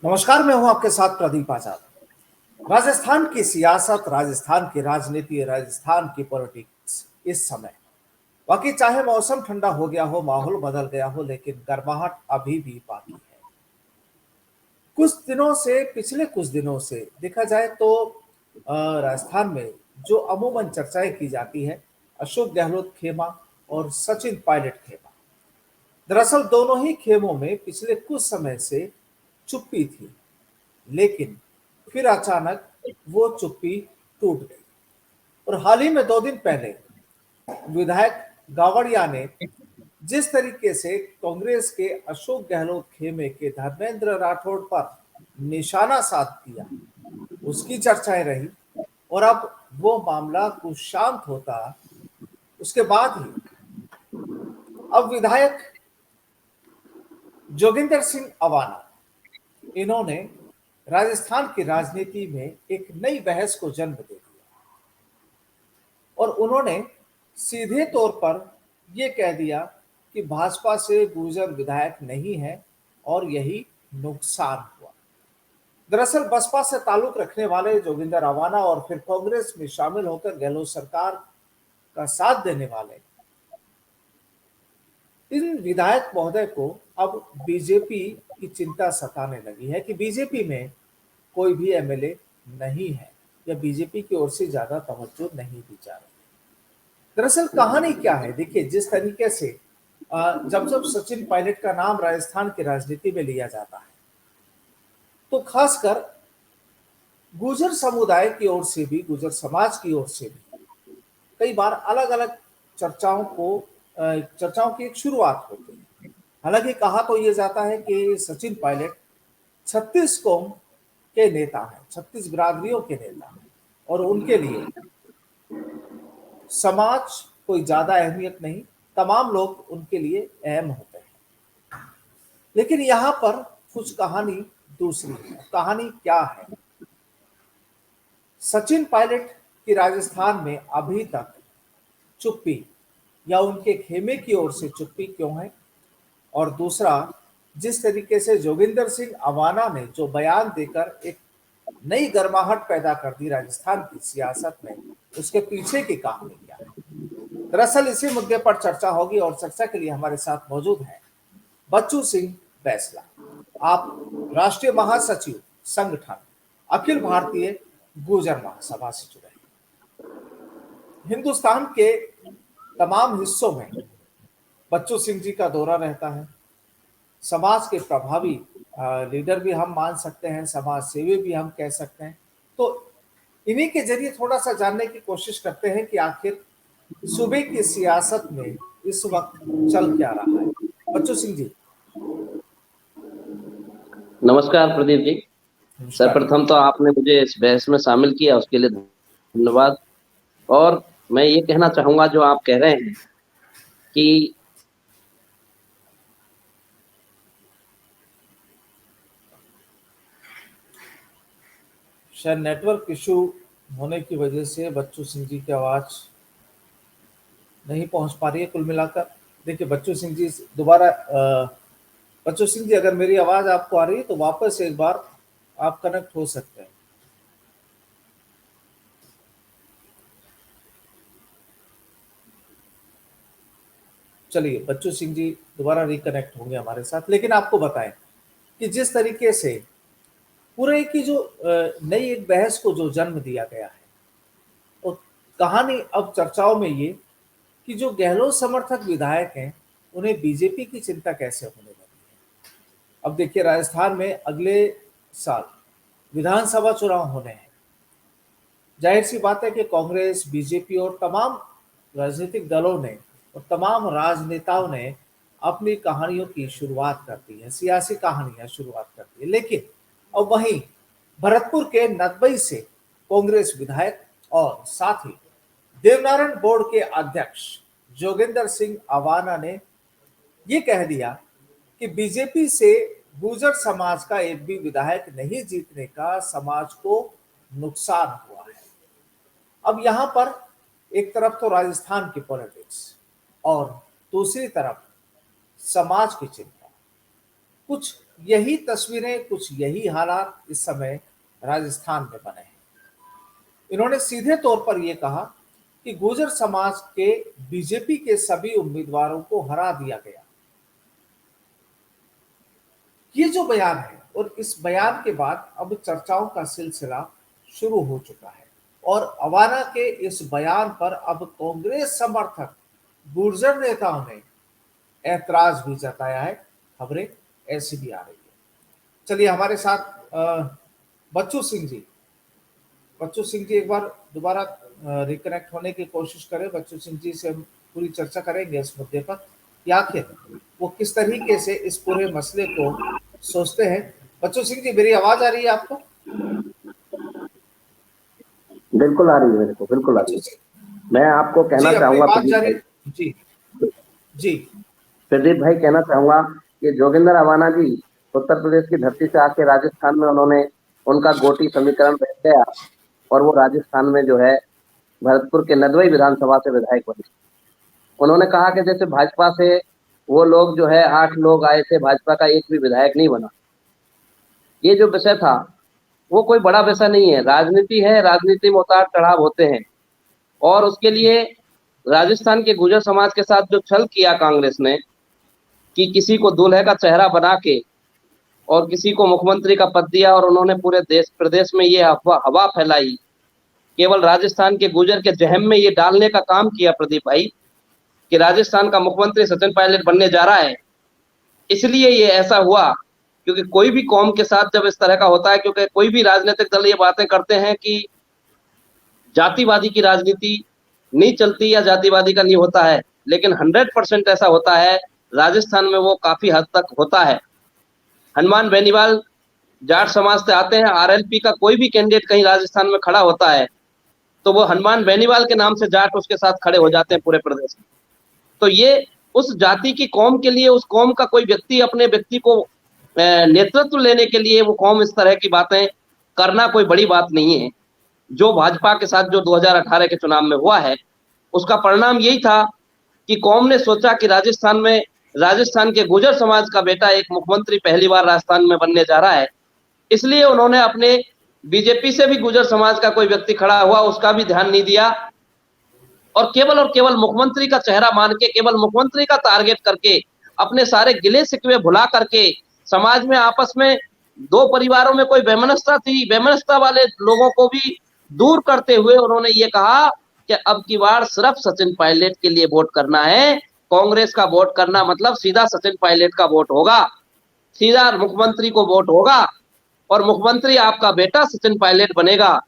नमस्कार, मैं हूं आपके साथ प्रदीप आजाद। राजस्थान की सियासत, राजस्थान की राजनीति, राजस्थान की पॉलिटिक्स इस समय बाकी चाहे मौसम ठंडा हो गया हो, माहौल बदल गया हो, लेकिन गर्माहट अभी भी बाकी है। पिछले कुछ दिनों से देखा जाए तो राजस्थान में जो अमूमन चर्चाएं की जाती है, अशोक गहलोत खेमा और सचिन पायलट खेमा। दरअसल दोनों ही खेमों में पिछले कुछ समय से चुप्पी थी, लेकिन फिर अचानक वो चुप्पी टूट गई। और हाल ही में 2 दिन पहले विधायक गावड़िया ने जिस तरीके से कांग्रेस के अशोक गहलोत खेमे के धर्मेंद्र राठौड़ पर निशाना साध दिया, उसकी चर्चाएं रही। और अब वो मामला कुछ शांत होता, उसके बाद ही अब विधायक जोगिंदर सिंह अवाना, इन्होंने राजस्थान की राजनीति में एक नई बहस को जन्म दे दिया और उन्होंने सीधे तौर पर यह कह दिया कि भाजपा से गुर्जर विधायक नहीं है और यही नुकसान हुआ। दरअसल बसपा से ताल्लुक रखने वाले जोगिंदर अवाना और फिर कांग्रेस में शामिल होकर गहलोत सरकार का साथ देने वाले इन विधायक महोदय को अब बीजेपी की चिंता सताने लगी है कि बीजेपी में कोई भी एमएलए नहीं है या बीजेपी की ओर से ज्यादा तवज्जो नहीं दी जा रही। दरअसल कहानी क्या है, देखिए, जिस तरीके से जब जब सचिन पायलट का नाम राजस्थान की राजनीति में लिया जाता है, तो खासकर गुर्जर समुदाय की ओर से भी, गुर्जर समाज की ओर से भी कई बार अलग अलग चर्चाओं की एक शुरुआत होती है। हालांकि कहा तो ये जाता है कि सचिन पायलट 36 कौम के नेता हैं, 36 बिरादरियों के नेता हैं और उनके लिए समाज कोई ज्यादा अहमियत नहीं, तमाम लोग उनके लिए अहम होते हैं। लेकिन यहाँ पर कुछ कहानी दूसरी है। कहानी क्या है? सचिन पायलट की राजस्थान में अभी तक चुप्पी या उनके खेमे की ओर से चुप्पी क्यों है? और दूसरा, जिस तरीके से जोगिंदर सिंह अवाना ने जो बयान देकर एक नई गर्माहट पैदा कर दी राजस्थान की सियासत में, उसके पीछे की कहानी क्या है? दरअसल इसी मुद्दे पर चर्चा होगी और चर्चा के लिए हमारे साथ मौजूद हैं बच्चू सिंह बैसला। आप राष्ट्रीय महासचिव संगठन अखिल भारतीय गुर्जर महासभा से जुड़े हैं। हिंदुस्तान के तमाम हिस्सों में बच्चू सिंह जी का दौरा रहता है। समाज के प्रभावी लीडर भी हम मान सकते हैं, समाज सेवी भी हम कह सकते हैं। तो इन्हीं के जरिए थोड़ा सा जानने की कोशिश करते हैं कि आखिर सूबे की सियासत में इस वक्त चल क्या रहा है। बच्चू सिंह जी, नमस्कार प्रदीप जी। नमस्कार। सर्वप्रथम तो आपने मुझे इस बहस में शामिल किया, उसके लिए धन्यवाद। और मैं ये कहना चाहूंगा, जो आप कह रहे हैं कि शायद नेटवर्क इशू होने की वजह से बच्चू सिंह जी की आवाज नहीं पहुंच पा रही है। कुल मिलाकर देखिए, बच्चू सिंह जी दोबारा बच्चू सिंह जी, अगर मेरी आवाज आपको आ रही है तो वापस एक बार आप कनेक्ट हो सकते हैं। चलिए, बच्चू सिंह जी दोबारा रिकनेक्ट होंगे हमारे साथ। लेकिन आपको बताएं कि जिस तरीके से पूरे की जो नई एक बहस को जो जन्म दिया गया है, और कहानी अब चर्चाओं में ये कि जो गहलोत समर्थक विधायक हैं, उन्हें बीजेपी की चिंता कैसे होने लगी है। अब देखिए, राजस्थान में अगले साल विधानसभा चुनाव होने हैं। जाहिर सी बात है कि कांग्रेस, बीजेपी और तमाम राजनीतिक दलों ने और तमाम राजनेताओं ने अपनी कहानियों की शुरुआत कर दी है, सियासी कहानियां शुरुआत कर दी है। लेकिन अब वहीं भरतपुर के नदबई से कांग्रेस विधायक और साथ ही देवनारायण बोर्ड के अध्यक्ष जोगिंदर सिंह अवाना ने ये कह दिया कि बीजेपी से गुर्जर समाज का एक भी विधायक नहीं जीतने का समाज को नुकसान हुआ है। अब यहां पर एक तरफ तो राजस्थान की पॉलिटिक्स और दूसरी तरफ समाज की चिंता। कुछ यही तस्वीरें, कुछ यही हालात इस समय राजस्थान में बने हैं। इन्होंने सीधे तौर पर यह कहा कि गुर्जर समाज के बीजेपी के सभी उम्मीदवारों को हरा दिया गया। ये जो बयान है, और इस बयान के बाद अब चर्चाओं का सिलसिला शुरू हो चुका है और अवाना के इस बयान पर अब कांग्रेस समर्थक गुर्जर नेताओं ने ऐतराज भी जताया है। खबरें ऐसी भी आ रही है। चलिए हमारे साथ बच्चू सिंह जी एक बार दोबारा रिकनेक्ट होने की कोशिश करें। बच्चू सिंह जी से हम पूरी चर्चा करेंगे इस मुद्दे पर कि आखिर वो किस तरीके से इस पूरे मसले को सोचते हैं। बच्चू सिंह जी, मेरी आवाज आ रही है आपको? बिल्कुल आ रही है मेरे को, बिल्कुल आ रही है। मैं आपको कहना चाहूंगा जी जी प्रदीप भाई, कहना चाहूंगा कि जोगिंदर अवाना जी उत्तर प्रदेश की धरती से आके राजस्थान में उन्होंने उनका गोटी समीकरण बैठ गया और वो राजस्थान में जो है भरतपुर के नदवई विधानसभा से विधायक बने। उन्होंने कहा कि जैसे भाजपा से वो लोग जो है 8 लोग आए थे, भाजपा का एक भी विधायक नहीं बना। ये जो विषय था वो कोई बड़ा विषय नहीं है, राजनीति है, राजनीति में उतार चढ़ाव होते हैं। और उसके लिए राजस्थान के गुर्जर समाज के साथ जो छल किया कांग्रेस ने कि किसी को दूल्हे का चेहरा बना के और किसी को मुख्यमंत्री का पद दिया और उन्होंने पूरे देश प्रदेश में ये हवा फैलाई, केवल राजस्थान के गुर्जर के जहन में ये डालने का काम किया प्रदीप भाई कि राजस्थान का मुख्यमंत्री सचिन पायलट बनने जा रहा है। इसलिए ये ऐसा हुआ क्योंकि कोई भी कौम के साथ जब इस तरह का होता है, क्योंकि कोई भी राजनीतिक दल ये बातें करते हैं कि जातिवादी की राजनीति नहीं चलती या जातिवादी का नहीं होता है, लेकिन 100% ऐसा होता है। राजस्थान में वो काफी हद तक होता है। हनुमान बेनीवाल जाट समाज से आते हैं, आरएलपी का कोई भी कैंडिडेट कहीं राजस्थान में खड़ा होता है तो वो हनुमान बेनीवाल के नाम से जाट उसके साथ खड़े हो जाते हैं पूरे प्रदेश में। तो ये उस जाति की कौम के लिए, उस कौम का कोई व्यक्ति अपने व्यक्ति को नेतृत्व लेने के लिए वो कौम इस तरह की बातें करना कोई बड़ी बात नहीं है। जो भाजपा के साथ जो 2018 के चुनाव में हुआ है उसका परिणाम यही था कि कौम ने सोचा कि राजस्थान के गुर्जर समाज का बेटा एक मुख्यमंत्री पहली बार राजस्थान में बनने जा रहा है, इसलिए उन्होंने अपने बीजेपी से भी गुर्जर समाज का कोई व्यक्ति खड़ा हुआ उसका भी ध्यान नहीं दिया और केवल मुख्यमंत्री का चेहरा मान के, केवल मुख्यमंत्री का टारगेट करके, अपने सारे गिले शिकवे भुला करके समाज में आपस में दो परिवारों में कोई वैमनस्यता थी, वैमनस्यता वाले लोगों को भी दूर करते हुए उन्होंने ये कहा कि अब की बार सिर्फ सचिन पायलट के लिए वोट करना है। कांग्रेस का वोट करना मतलब सीधा सचिन पायलट का वोट होगा, सीधा मुख्यमंत्री को वोट होगा और मुख्यमंत्री आपका बेटा सचिन पायलट बनेगा।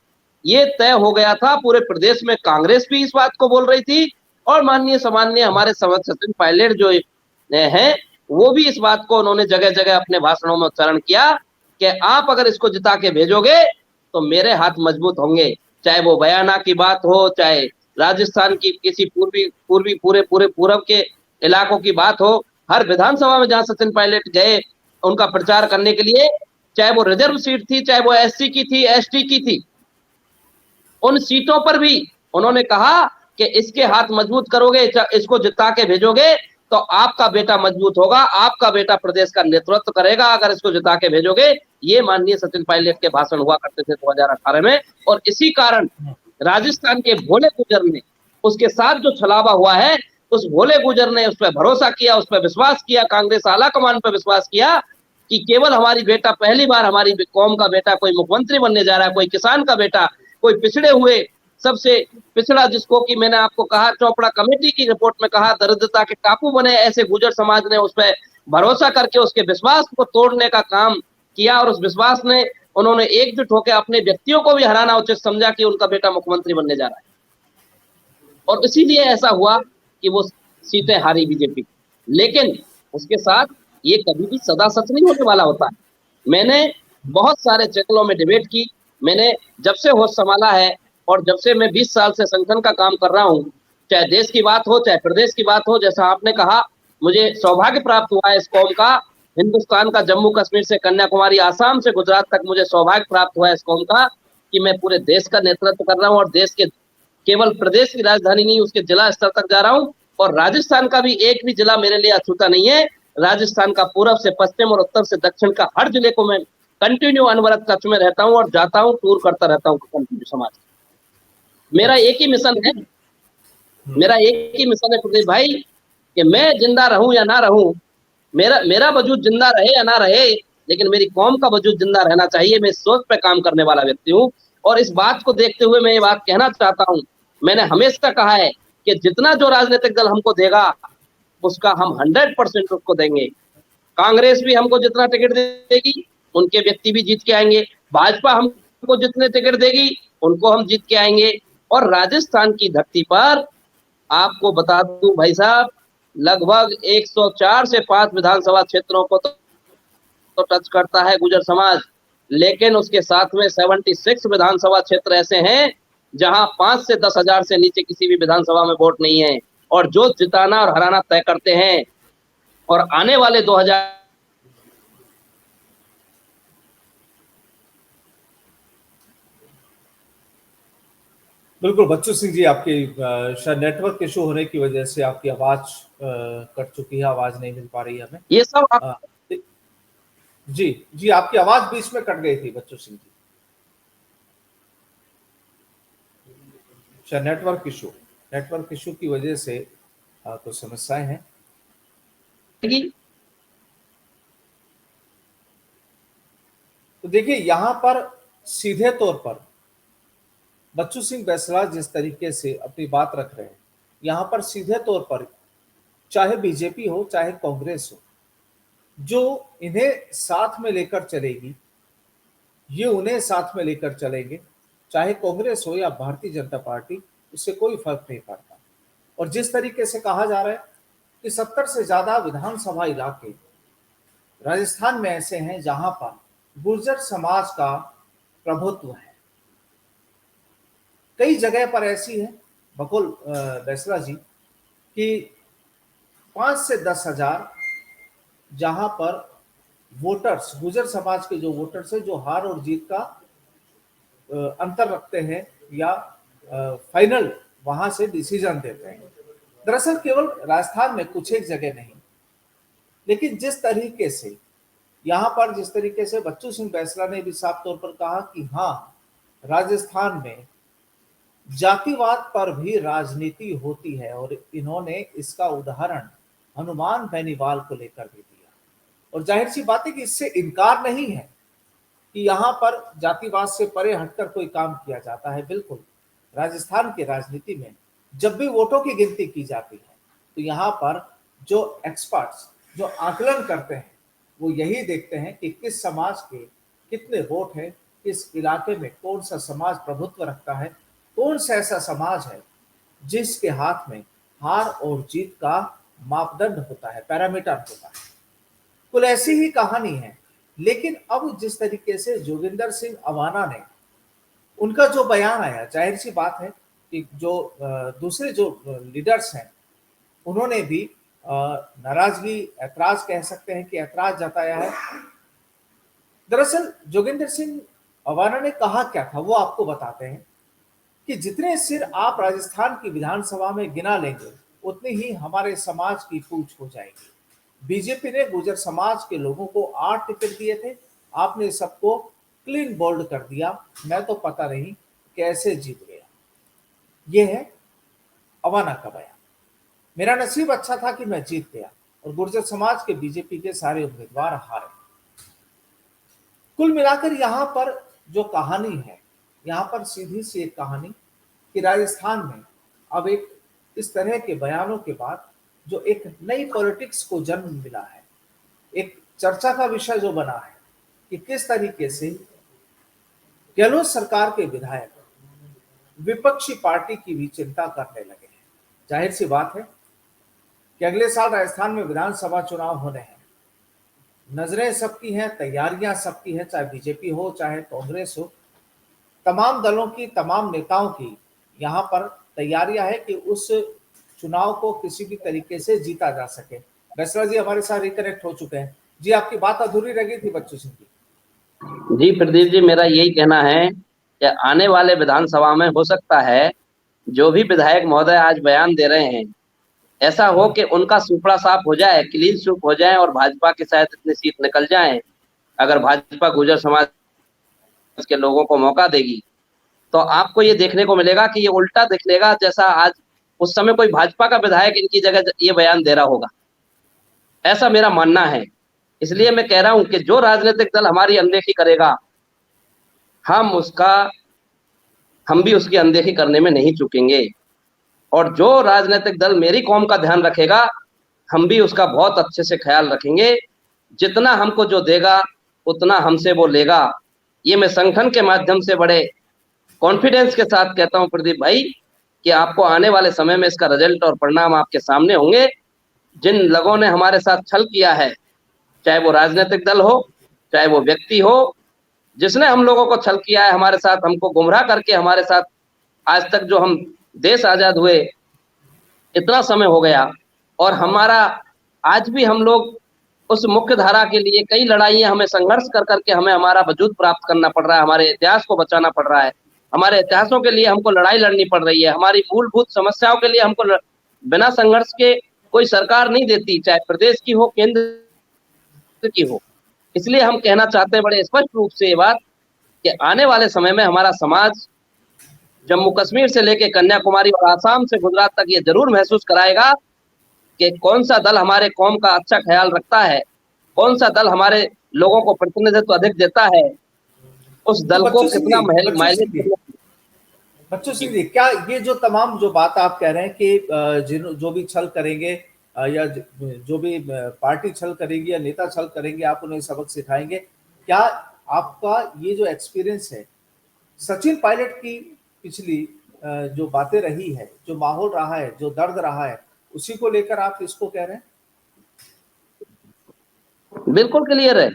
ये तय हो गया था। पूरे प्रदेश में कांग्रेस भी इस बात को बोल रही थी और माननीय सामान्य हमारे सचिन पायलट जो हैं वो भी इस बात को उन्होंने जगह जगह अपने भाषणों में उच्चारण किया कि आप अगर इसको जिता के भेजोगे तो मेरे हाथ मजबूत होंगे। चाहे वो बयाना की बात हो, चाहे राजस्थान की किसी पूरे पूरब के इलाकों की बात हो, हर विधानसभा में जहां सचिन पायलट गए उनका प्रचार करने के लिए, चाहे वो रिजर्व सीट थी, चाहे वो एससी की थी, एसटी की थी, उन सीटों पर भी उन्होंने कहा कि इसके हाथ मजबूत करोगे, इसको जिता के भेजोगे तो आपका बेटा मजबूत होगा, आपका बेटा प्रदेश का नेतृत्व करेगा अगर इसको जिता के भेजोगे। ये माननीय सचिन पायलट के भाषण हुआ करते थे 2018 में और इसी कारण राजस्थान के भोले गुर्जर ने उसके साथ जो छलावा हुआ है, उस भोले गुर्जर ने उस पर भरोसा किया, उस पर विश्वास किया, कांग्रेस आला कमान पर विश्वास किया कि केवल हमारी बेटा, पहली बार हमारी कौम का बेटा कोई मुख्यमंत्री बनने जा रहा है, कोई किसान का बेटा, कोई पिछड़े हुए सबसे पिछड़ा, जिसको कि मैंने आपको कहा चोपड़ा कमेटी की रिपोर्ट में कहा दरिद्रता के टापू बने, ऐसे गुर्जर समाज ने उस पर भरोसा करके उसके विश्वास को तोड़ने का काम किया और उस विश्वास ने उन्होंने एकजुट होकर अपने व्यक्तियों को भी हराना उचित समझा कि उनका बेटा मुख्यमंत्री बनने जा रहा है और इसीलिए ऐसा हुआ कि वो सीटें हारी बीजेपी। लेकिन उसके साथ ये कभी भी सदा सच नहीं होने वाला होता है। मैंने बहुत सारे चैनलों में डिबेट की, मैंने जब से होश संभाला है और जब से मैं 20 साल से संगठन का काम कर रहा हूँ, चाहे देश की बात हो चाहे प्रदेश की बात हो, जैसा आपने कहा मुझे सौभाग्य प्राप्त हुआ है इस कौम का, हिंदुस्तान का जम्मू कश्मीर से कन्याकुमारी, आसाम से गुजरात तक मुझे सौभाग्य प्राप्त हुआ है इस कौम का कि मैं पूरे देश का नेतृत्व कर रहा हूँ और देश के केवल प्रदेश की राजधानी नहीं उसके जिला स्तर तक जा रहा हूँ और राजस्थान का भी एक भी जिला मेरे लिए अछूता नहीं है। राजस्थान का पूरब से पश्चिम और उत्तर से दक्षिण का हर जिले को मैं कंटिन्यू अनवरत टच में रहता हूं और जाता हूं, टूर करता रहता हूं कंटिन्यू समाज। मेरा एक ही मिशन है, मेरा एक ही मिशन है प्रदीप भाई, कि मैं जिंदा रहूं या ना रहूं, मेरा वजूद जिंदा रहे या ना रहे, लेकिन मेरी कौम का वजूद जिंदा रहना चाहिए। मैं इस सोच पे काम करने वाला व्यक्ति हूं और इस बात को देखते हुए मैं ये बात कहना चाहता हूं, मैंने हमेशा कहा है कि जितना जो राजनीतिक दल हमको देगा उसका हम 100% उसको देंगे। कांग्रेस भी हमको जितना टिकट देगी उनके व्यक्ति भी जीत के आएंगे, भाजपा हमको जितने टिकट देगी उनको हम जीत के आएंगे। और राजस्थान की धरती पर आपको बता दूं भाई साहब, लगभग 104 से 5 विधानसभा क्षेत्रों को तो टच करता है गुर्जर समाज, लेकिन उसके साथ में 76 विधानसभा क्षेत्र ऐसे हैं जहां 5 से 10 हजार से नीचे किसी भी विधानसभा में वोट नहीं है, और जो जिताना और हराना तय करते हैं। और आने वाले 2000 बिल्कुल बच्चू सिंह जी, आपकी शायद नेटवर्क इशू होने की वजह से आपकी आवाज कट चुकी है, आवाज नहीं मिल पा रही है हमें। ये सब जी जी, आपकी आवाज बीच में कट गई थी बच्चू सिंह जी, शायद नेटवर्क इशू की वजह से कुछ समस्याएं हैं। तो देखिए यहाँ पर सीधे तौर पर बच्चू सिंह बैसला जिस तरीके से अपनी बात रख रहे हैं, यहाँ पर सीधे तौर पर चाहे बीजेपी हो चाहे कांग्रेस हो, जो इन्हें साथ में लेकर चलेगी ये उन्हें साथ में लेकर चलेंगे, चाहे कांग्रेस हो या भारतीय जनता पार्टी, उससे कोई फर्क नहीं पड़ता। और जिस तरीके से कहा जा रहा है कि 70 से ज्यादा विधानसभा इलाके राजस्थान में ऐसे हैं जहां पर गुर्जर समाज का प्रभुत्व है। कई जगह पर ऐसी है बकुल बैसला जी कि 5 से 10 हजार जहां पर वोटर्स, गुर्जर समाज के जो वोटर्स है, जो हार और जीत का अंतर रखते हैं या फाइनल वहां से डिसीजन देते हैं। दरअसल केवल राजस्थान में कुछ एक जगह नहीं, लेकिन जिस तरीके से यहाँ पर, जिस तरीके से बच्चू सिंह बैसला ने भी साफ तौर पर कहा कि हाँ, राजस्थान में जातिवाद पर भी राजनीति होती है, और इन्होंने इसका उदाहरण हनुमान बेनीवाल को लेकर भी दिया। और जाहिर सी बात है कि इससे इनकार नहीं है कि यहाँ पर जातिवाद से परे हटकर कोई काम किया जाता है। बिल्कुल, राजस्थान की राजनीति में जब भी वोटों की गिनती की जाती है तो यहाँ पर जो एक्सपर्ट्स जो आकलन करते हैं वो यही देखते हैं कि किस समाज के कितने वोट हैं, किस इलाके में कौन सा समाज प्रभुत्व रखता है, कौन सा ऐसा समाज है जिसके हाथ में हार और जीत का मापदंड होता है, पैरामीटर होता है। कुल ऐसी ही कहानी है। लेकिन अब जिस तरीके से जोगिंदर सिंह अवाना ने, उनका जो बयान आया, जाहिर सी बात है कि जो दूसरे जो लीडर्स हैं उन्होंने भी नाराजगी, ऐतराज कह सकते हैं कि ऐतराज जताया है। दरअसल जोगिंदर सिंह अवाना ने कहा क्या था वो आपको बताते हैं कि जितने सिर आप राजस्थान की विधानसभा में गिना लेंगे उतनी ही हमारे समाज की पूछ हो जाएगी। बीजेपी ने गुर्जर समाज के लोगों को 8 टिकट दिए थे, आपने सबको क्लीन बोल्ड कर दिया, मैं तो पता नहीं कैसे जीत गया। यह है अवाना का बयान। मेरा नसीब अच्छा था कि मैं जीत गया और गुर्जर समाज के बीजेपी के सारे उम्मीदवार हारे। कुल मिलाकर यहाँ पर जो कहानी है, यहाँ पर सीधी सी एक कहानी कि राजस्थान में अब एक इस तरह के बयानों के बाद जो एक नई पॉलिटिक्स को जन्म मिला है, एक चर्चा का विषय जो बना है कि किस तरीके से गहलोत सरकार के विधायक विपक्षी पार्टी की भी चिंता करने लगे हैं। जाहिर सी बात है कि अगले साल राजस्थान में विधानसभा चुनाव होने हैं, नजरें सबकी हैं, तैयारियां सबकी हैं, चाहे बीजेपी हो चाहे कांग्रेस हो, तमाम दलों की, तमाम नेताओं की यहाँ पर तैयारियां है कि उस चुनाव को किसी भी तरीके से जीता जा सके। बैसला जी हमारे साथ रिकनेक्ट हो चुके हैं। जी, आपकी बात अधूरी रह गई थी बच्चू सिंह जी। जी प्रदीप जी, मेरा यही कहना है कि आने वाले विधानसभा में हो सकता है जो भी विधायक महोदय आज बयान दे रहे हैं, ऐसा हो कि उनका सुपड़ा साफ हो जाए, क्लीन स्वीप हो जाए और भाजपा की शायद इतनी सीट निकल जाए। अगर भाजपा गुर्जर समाज के लोगों को मौका देगी तो आपको ये देखने को मिलेगा कि ये उल्टा दिखलेगा, जैसा आज उस समय कोई भाजपा का विधायक इनकी जगह ये बयान दे रहा होगा, ऐसा मेरा मानना है। इसलिए मैं कह रहा हूं कि जो राजनीतिक दल हमारी अनदेखी करेगा, हम भी उसकी अनदेखी करने में नहीं चूकेंगे। और जो राजनीतिक दल मेरी कौम का ध्यान रखेगा, हम भी उसका बहुत अच्छे से ख्याल रखेंगे। जितना हमको जो देगा उतना हमसे वो लेगा। ये मैं संगठन के माध्यम से बड़े कॉन्फिडेंस के साथ कहता हूं प्रदीप भाई कि आपको आने वाले समय में इसका रिजल्ट और परिणाम आपके सामने होंगे। जिन लोगों ने हमारे साथ छल किया है, चाहे वो राजनीतिक दल हो, चाहे वो व्यक्ति हो, जिसने हम लोगों को छल किया है हमारे साथ, हमको गुमराह करके हमारे साथ आज तक जो हम देश आजाद हुए इतना समय हो गया और हमारा आज भी हम लोग उस मुख्य धारा के लिए कई लड़ाइयां हमें संघर्ष कर करके हमें हमारा वजूद प्राप्त करना पड़ रहा है, हमारे इतिहास को बचाना पड़ रहा है, हमारे इतिहासों के लिए हमको लड़ाई लड़नी पड़ रही है, हमारी मूलभूत समस्याओं के लिए हमको बिना संघर्ष के कोई सरकार नहीं देती, चाहे प्रदेश की हो, केंद्र की हो। इसलिए हम कहना चाहते हैं बड़े स्पष्ट रूप से ये बात कि आने वाले समय में हमारा समाज जम्मू कश्मीर से लेकर कन्याकुमारी और आसाम से गुजरात तक ये जरूर महसूस कराएगा कि कौन सा दल हमारे कौम का अच्छा ख्याल रखता है, कौन सा दल हमारे लोगों को प्रतिनिधित्व अधिक देता है, उस दल को कितना माइलेज। बच्चों सिंह जी, क्या ये जो तमाम जो बात आप कह रहे हैं कि जो भी छल करेंगे या जो भी पार्टी छल करेगी या नेता छल करेंगे, आप उन्हें सबक सिखाएंगे, क्या आपका ये जो एक्सपीरियंस है सचिन पायलट की पिछली जो बातें रही है, जो माहौल रहा है, जो दर्द रहा है, उसी को लेकर आप इसको कह रहे हैं? बिल्कुल क्लियर है,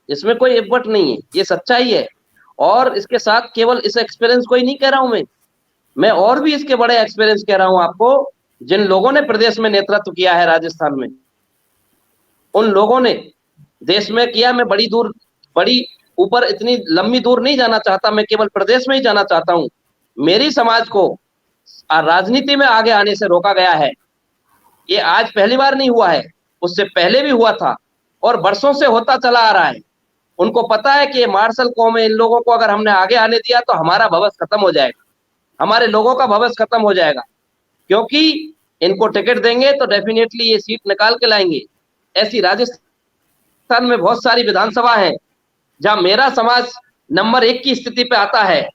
इसमें कोई इब्बट नहीं है, ये सच्चाई है। और इसके साथ केवल इस एक्सपीरियंस को ही नहीं कह रहा हूं मैं और भी इसके बड़े एक्सपीरियंस कह रहा हूं आपको। जिन लोगों ने प्रदेश में नेतृत्व किया है राजस्थान में, उन लोगों ने देश में किया। मैं बड़ी ऊपर इतनी लंबी दूर नहीं जाना चाहता, मैं केवल प्रदेश में ही जाना चाहता हूं। मेरी समाज को राजनीति में आगे आने से रोका गया है, ये आज पहली बार नहीं हुआ है, उससे पहले भी हुआ था और बरसों से होता चला आ रहा है। उनको पता है कि ये मार्शल कौम है, इन लोगों को अगर हमने आगे आने दिया तो हमारा भविष्य खत्म हो जाएगा, हमारे लोगों का भविष्य खत्म हो जाएगा, क्योंकि इनको टिकट देंगे तो डेफिनेटली ये सीट निकाल के लाएंगे। ऐसी राजस्थान में बहुत सारी विधानसभा है जहां मेरा समाज नंबर 1 की स्थिति पे आता है।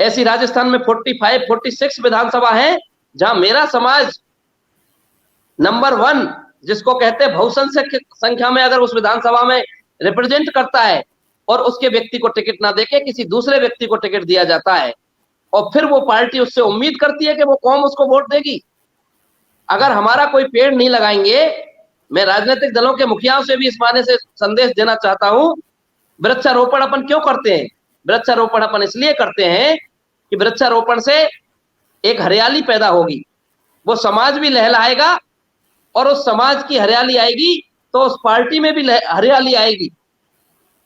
ऐसी राजस्थान में 45-46 विधानसभा है जहां मेरा समाज नंबर 1, जिसको कहते हैं बहुसंख्यक संख्या में, अगर उस विधानसभा में रिप्रेजेंट करता है और उसके व्यक्ति को टिकट ना देके किसी दूसरे व्यक्ति को टिकट दिया जाता है और फिर वो पार्टी उससे उम्मीद करती है कि वो कौम उसको वोट देगी। अगर हमारा कोई पेड़ नहीं लगाएंगे, मैं राजनीतिक दलों के मुखियाओं से भी इस माने से संदेश देना चाहता हूं, वृक्षारोपण अपन क्यों करते हैं? वृक्षारोपण अपन इसलिए करते हैं कि वृक्षारोपण से एक हरियाली पैदा होगी, वो समाज भी लहलहाएगा और उस समाज की हरियाली आएगी तो उस पार्टी में भी हरियाली आएगी,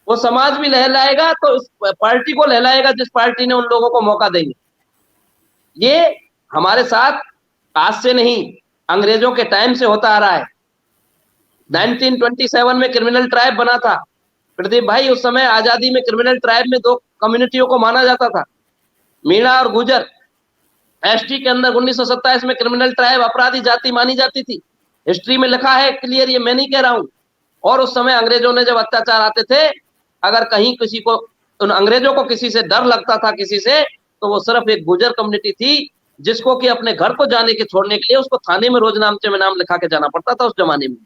वो समाज भी लहलाएगा तो उस पार्टी को लहलाएगा जिस पार्टी ने उन लोगों को मौका देंगे। ये हमारे साथ आज से नहीं, अंग्रेजों के टाइम से होता आ रहा है। 1927 में क्रिमिनल ट्राइब बना था प्रदीप भाई। उस समय आजादी में क्रिमिनल ट्राइब में 2 कम्युनिटियों को माना जाता था, मीणा और गुजर। एसटी के अंदर 1927 में क्रिमिनल ट्राइब अपराधी जाति मानी जाती थी, हिस्ट्री में लिखा है क्लियर, ये मैं नहीं कह रहा हूं। और उस समय अंग्रेजों ने जब अत्याचार आते थे, अगर कहीं किसी को, उन अंग्रेजों को किसी से डर लगता था किसी से, तो वो सिर्फ एक गुजर कम्युनिटी थी जिसको कि अपने घर को जाने के छोड़ने के लिए उसको थाने में रोजनामचे में नाम लिखा के जाना पड़ता था उस जमाने में।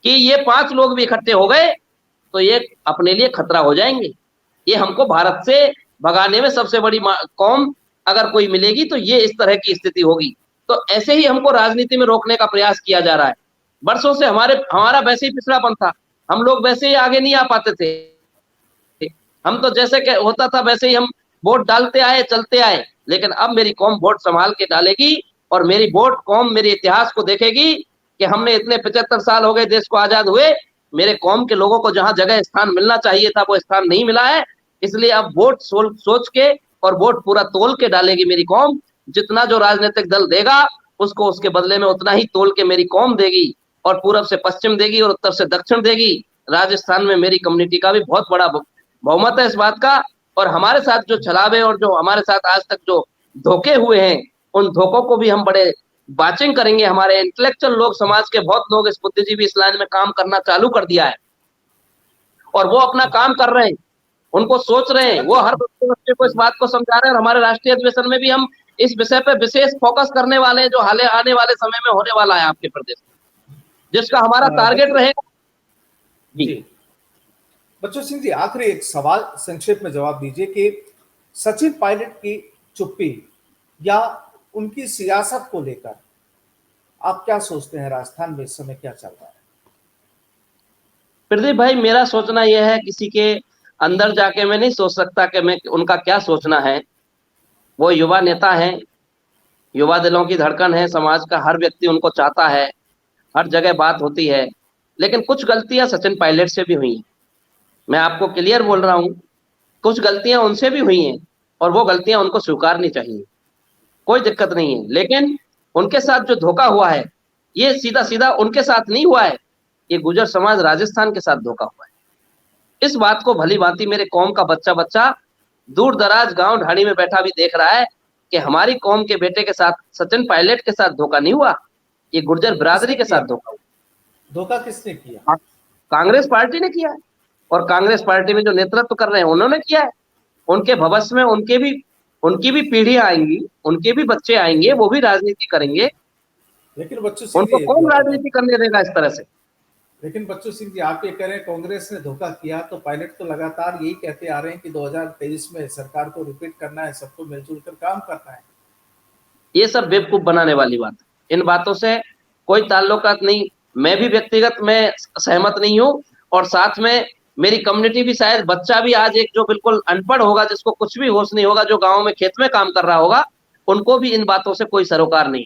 कि ये 5 लोग भी इकट्ठे हो गए तो ये अपने लिए खतरा हो जाएंगे, ये हमको भारत से भगाने में सबसे बड़ी कौम अगर कोई मिलेगी तो ये इस तरह की स्थिति होगी। तो ऐसे ही हमको राजनीति में रोकने का प्रयास किया जा रहा है। बरसों से हमारा वैसे ही पिछड़ापन था, हम लोग वैसे ही आगे नहीं आ पाते थे। हम तो जैसे होता था वैसे ही हम वोट डालते आए, चलते आए। लेकिन अब मेरी कौम वोट संभाल के डालेगी और मेरी वोट कौम मेरे इतिहास को देखेगी कि हमने इतने 75 साल हो गए देश को आजाद हुए, मेरे कौम के लोगों को जहां जगह स्थान मिलना चाहिए था वो स्थान नहीं मिला है। इसलिए अब वोट सोच के और वोट पूरा तोल के डालेगी मेरी कौम। जितना जो राजनीतिक दल देगा उसको उसके बदले में उतना ही तोल के मेरी कौम देगी, और पूरब से पश्चिम देगी और उत्तर से दक्षिण देगी। राजस्थान में मेरी कम्युनिटी का भी बहुत बड़ा बहुमत है इस बात का। और हमारे साथ जो छलावे और जो हमारे साथ आज तक जो धोखे हुए हैं, उन धोखों को भी हम बड़े वाचिंग करेंगे। हमारे इंटेलेक्चुअल लोग, समाज के बहुत लोग इस बुद्धिजीवी इस लाइन में काम करना चालू कर दिया है, और वो अपना काम कर रहे हैं, उनको सोच रहे हैं, वो हर बच्चे को इस बात को समझा रहे हैं। और हमारे राष्ट्रीय अधिवेशन में भी हम इस विषय पे विशेष फोकस करने वाले हैं, जो हाल आने वाले समय में होने वाला है आपके प्रदेश में, जिसका हमारा टारगेट रहेगा। जी बच्चू सिंह जी, आखिरी एक सवाल संक्षेप में जवाब दीजिए कि सचिन पायलट की चुप्पी या उनकी सियासत को लेकर आप क्या सोचते हैं? राजस्थान में इस समय क्या चल रहा है? प्रदीप भाई, मेरा सोचना यह है, किसी के अंदर जाके मैं नहीं सोच सकता कि मैं उनका क्या सोचना है। वो युवा नेता हैं, युवा दिलों की धड़कन है, समाज का हर व्यक्ति उनको चाहता है, हर जगह बात होती है। लेकिन कुछ गलतियां सचिन पायलट से भी हुई हैं, मैं आपको क्लियर बोल रहा हूं, कुछ गलतियां उनसे भी हुई हैं, और वो गलतियां उनको स्वीकारनी चाहिए, कोई दिक्कत नहीं है। लेकिन उनके साथ जो धोखा हुआ है, ये सीधा सीधा उनके साथ नहीं हुआ है, ये गुर्जर समाज राजस्थान के साथ धोखा हुआ है। इस बात को भली भांति मेरे कौम का बच्चा बच्चा दूर दराज गांव ढाणी में बैठा भी देख रहा है कि हमारी कौम के बेटे के साथ, सचिन पायलट के साथ धोखा नहीं हुआ, ये गुर्जर बिरादरी के साथ धोखा हुआ। धोखा किसने किया? कांग्रेस पार्टी ने किया है, और कांग्रेस पार्टी में जो नेतृत्व कर रहे हैं उन्होंने किया है। उनके भविष्य में उनकी भी पीढ़ियां आएंगी, उनके भी बच्चे आएंगे, वो भी राजनीति करेंगे। लेकिन बच्चू सिंह उनको जी, कौन राजनीति करने देगा इस तरह से? लेकिन बच्चू सिंह जी, आप ये कह रहे हैं कांग्रेस ने धोखा किया, तो पायलट तो लगातार यही कहते आ रहे हैं कि 2023 में सरकार को रिपीट करना है, सबको मिलजुल कर काम करना है। ये सब बेवकूफ बनाने वाली बात है, इन बातों से कोई ताल्लुकात नहीं। मैं भी व्यक्तिगत में सहमत नहीं हूँ, और साथ में मेरी कम्युनिटी भी, शायद बच्चा भी आज एक जो बिल्कुल अनपढ़ होगा, जिसको कुछ भी होश नहीं होगा, जो गांव में खेत में काम कर रहा होगा, उनको भी इन बातों से कोई सरोकार नहीं।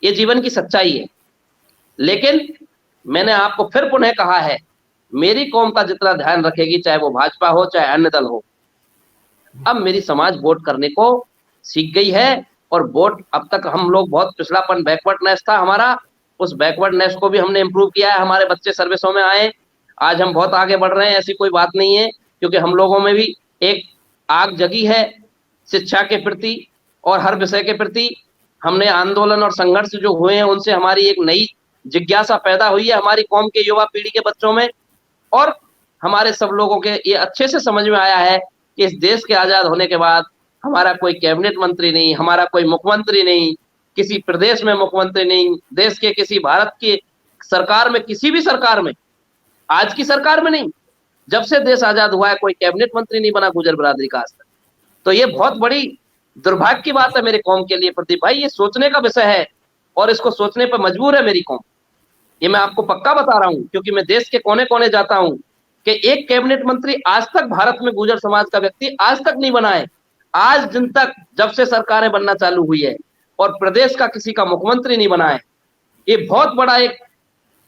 ये जीवन की सच्चाई है। लेकिन मैंने आपको फिर पुनः कहा है, मेरी कौम का जितना ध्यान रखेगी, चाहे वो भाजपा हो चाहे अन्य दल हो, अब मेरी समाज वोट करने को सीख गई है। और वोट, अब तक हम लोग बहुत पिछड़ापन, बैकवर्डनेस था हमारा, उस बैकवर्डनेस को भी हमने इंप्रूव किया है। हमारे बच्चे सर्विसों में आए, आज हम बहुत आगे बढ़ रहे हैं, ऐसी कोई बात नहीं है, क्योंकि हम लोगों में भी एक आग जगी है शिक्षा के प्रति और हर विषय के प्रति। हमने आंदोलन और संघर्ष जो हुए हैं, उनसे हमारी एक नई जिज्ञासा पैदा हुई है हमारी कौम के युवा पीढ़ी के बच्चों में। और हमारे सब लोगों के ये अच्छे से समझ में आया है कि इस देश के आजाद होने के बाद हमारा कोई कैबिनेट मंत्री नहीं, हमारा कोई मुख्यमंत्री नहीं, किसी प्रदेश में मुख्यमंत्री नहीं, देश के किसी, भारत की सरकार में, किसी भी सरकार में, आज की सरकार में नहीं, जब से देश आजाद हुआ है कोई कैबिनेट मंत्री नहीं बना गुर्जर बिरादरी का आज तक। तो ये बहुत बड़ी दुर्भाग्य की बात है मेरे कौम के लिए प्रदीप भाई, ये सोचने का विषय है, और इसको सोचने पर मजबूर है मेरी कौम। ये मैं आपको पक्का बता रहा हूं, क्योंकि मैं देश के कोने कोने जाता हूं, कि एक कैबिनेट मंत्री आज तक भारत में गुर्जर समाज का व्यक्ति आज तक नहीं बना है, आज दिन तक, जब से सरकारें बनना चालू हुई है, और प्रदेश का किसी का मुख्यमंत्री नहीं बना है। ये बहुत बड़ा एक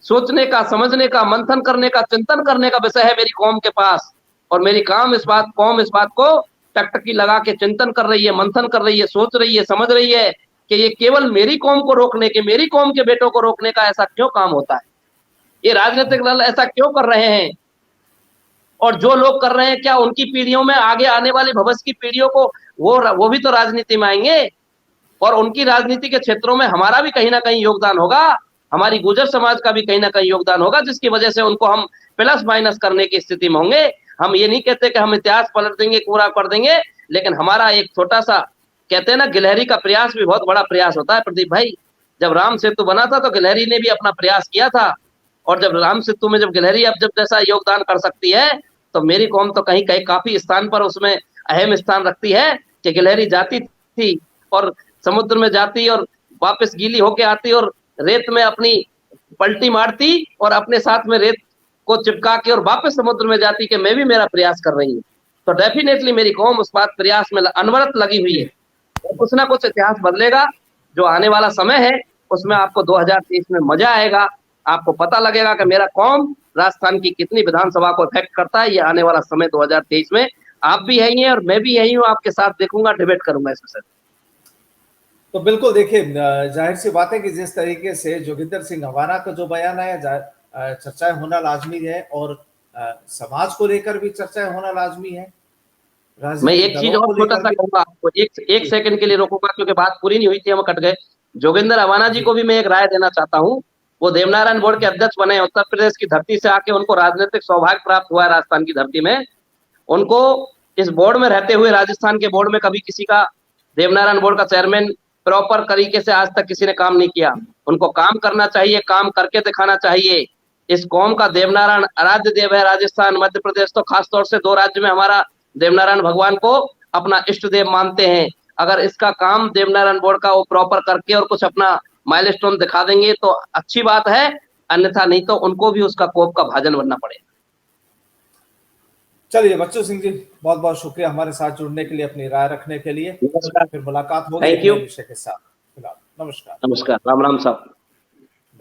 सोचने का, समझने का, मंथन करने का, चिंतन करने का विषय है मेरी कौम के पास। और मेरी कौम इस बात को टकटकी लगा के चिंतन कर रही है, मंथन कर रही है, सोच रही है, समझ रही है कि ये केवल मेरी कौम को रोकने के, मेरी कौम के बेटों को रोकने का ऐसा क्यों काम होता है, ये राजनीतिक दल ऐसा क्यों कर रहे हैं, और जो लोग कर रहे हैं, क्या उनकी पीढ़ियों में, आगे आने वाली भविष्य की पीढ़ियों को वो भी तो राजनीति में आएंगे, और उनकी राजनीति के क्षेत्रों में हमारा भी कहीं ना कहीं योगदान होगा, हमारी गुर्जर समाज का भी कहीं ना कहीं योगदान होगा, जिसकी वजह से उनको हम प्लस माइनस करने की स्थिति में होंगे। हम ये नहीं कहते कि हम इतिहास पलट देंगे, पूरा कर देंगे, लेकिन हमारा एक छोटा सा, कहते हैं ना, गिलहरी का प्रयास भी बहुत बड़ा प्रयास होता है प्रदीप भाई। जब राम सेतु बना था तो गिलहरी ने भी अपना प्रयास किया था, और जब राम सेतु में जब गिलहरी अब जब जैसा योगदान कर सकती है, तो मेरी कौम तो कहीं कहीं काफी स्थान पर उसमें अहम स्थान रखती है, कि गिलहरी जाती थी और समुद्र में जाती और वापस गीली होके आती और रेत में अपनी पलटी मारती और अपने साथ में रेत को चिपका के और वापस समुद्र में जाती कि मैं भी मेरा प्रयास कर रही हूँ। तो डेफिनेटली मेरी कौम उस बात प्रयास में अनवरत लगी हुई है, और कुछ ना कुछ इतिहास बदलेगा। जो आने वाला समय है उसमें आपको 2023 में मजा आएगा, आपको पता लगेगा कि मेरा कौम राजस्थान की कितनी विधानसभा को इफेक्ट करता है। ये आने वाला समय 2023 में आप भी यही हैं और मैं भी यही हूँ, आपके साथ देखूंगा, डिबेट करूंगा इस विषय। तो बिल्कुल देखिए, जाहिर सी बात है कि जिस तरीके से जोगिंदर सिंह हवाना का जो बयान आया, चर्चाएं होना लाजमी है, और समाज को लेकर भी चर्चाएं होना लाजमी है, मैं राजनीतिक एक चीज दलों और को छोटा लेकर सा भी। कहूंगा आपको, एक एक जी। सेकंड के लिए रोकूंगा क्योंकि बात पूरी नहीं हुई थी, हम कट गए। जोगिंदर अवाना जी जी। को भी मैं एक राय देना चाहता हूँ। वो देवनारायण बोर्ड के अध्यक्ष बने, उत्तर प्रदेश की धरती से आके उनको राजनीतिक सौभाग्य प्राप्त हुआ है राजस्थान की धरती में। उनको इस बोर्ड में रहते हुए, राजस्थान के बोर्ड में कभी किसी का, देवनारायण बोर्ड का चेयरमैन प्रॉपर तरीके से आज तक किसी ने काम नहीं किया। उनको काम करना चाहिए, काम करके दिखाना चाहिए। इस कौम का देवनारायण आराध्य देव है। राजस्थान, मध्य प्रदेश तो खासतौर से 2 राज्य में हमारा देवनारायण भगवान को अपना इष्ट देव मानते हैं। अगर इसका काम देवनारायण बोर्ड का वो प्रॉपर करके और कुछ अपना माइलस्टोन दिखा देंगे तो अच्छी बात है, अन्यथा नहीं तो उनको भी उसका कोप का भाजन बनना पड़ेगा। चलिए बच्चू सिंह जी, बहुत बहुत शुक्रिया हमारे साथ जुड़ने के लिए, अपनी राय रखने के लिए। नमस्कार। फिर मुलाकात होगी एक थैंक यू। नए विषय के साथ। फिलहाल नमस्कार। नमस्कार, राम राम साहब।